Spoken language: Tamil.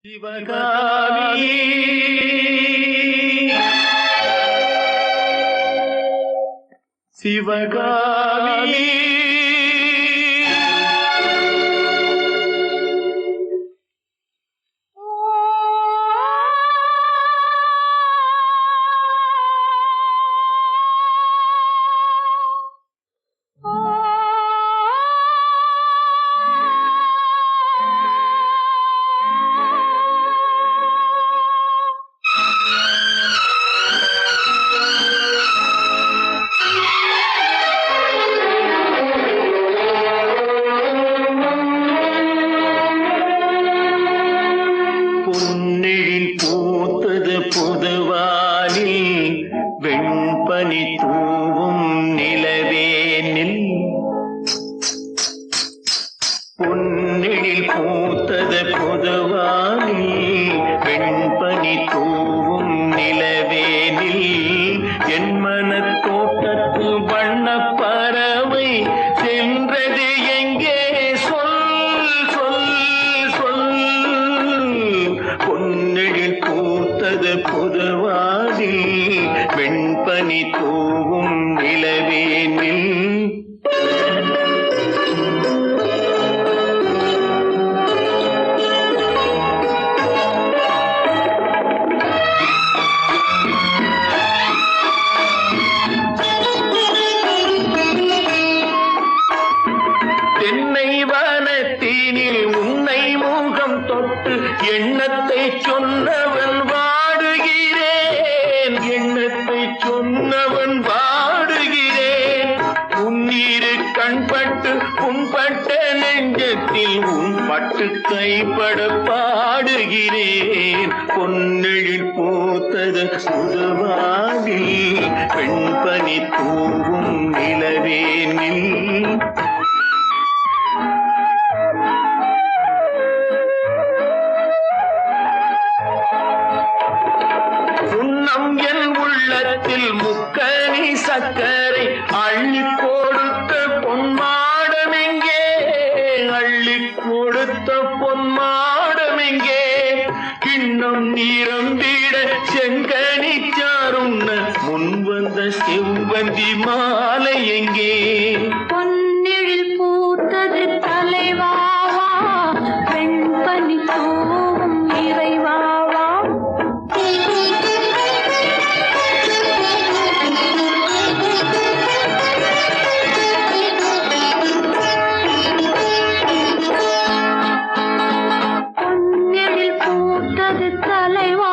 சிவகாமி சிவகாமி பொன்னெழில் பூத்தது புதுவானில் வெண்பனி தூவும் நிலவேனில் பொன்னெழில் பூத்தது புதுவானில் வெண்பனி தூவும் நிலவேனில் என் மனத் தோட்டத்தில் வண்ணப் பறவை சென்றது எங்கே பொன்னெழில் பூத்தது புதுவானில் வெண்பனி தூவும் நிலவேனில் தென்னை வனத்தினில் உன்னை முகம் தொட்டு எண்ணத்தை சொன்னவன் வாடுகிறேன் உன்னீரு கண்பட்டு புண்பட்ட நெஞ்சத்தில் உன் பட்டு கைப்பட பாடுகிறேன் பொன்னெழில் பூத்தது புதுவானில் வெண்பனி தூவும் நிலவேனில் உன்னம் என் உள்ளத்தில் முக்கனி சக்கரை அள்ளி கொடுத்த பொன்மாடமெங்கே கிண்ணம் நீரம்பிட செங்கனி சாருண்ண முன்வந்த செவ்வந்தி மாலை எங்கே பொன்னெழில் பூத்தது தலைவாவா வெண்பனி தூவும் இறைவாவா பொன்னெழில் பூத்தது தலைவா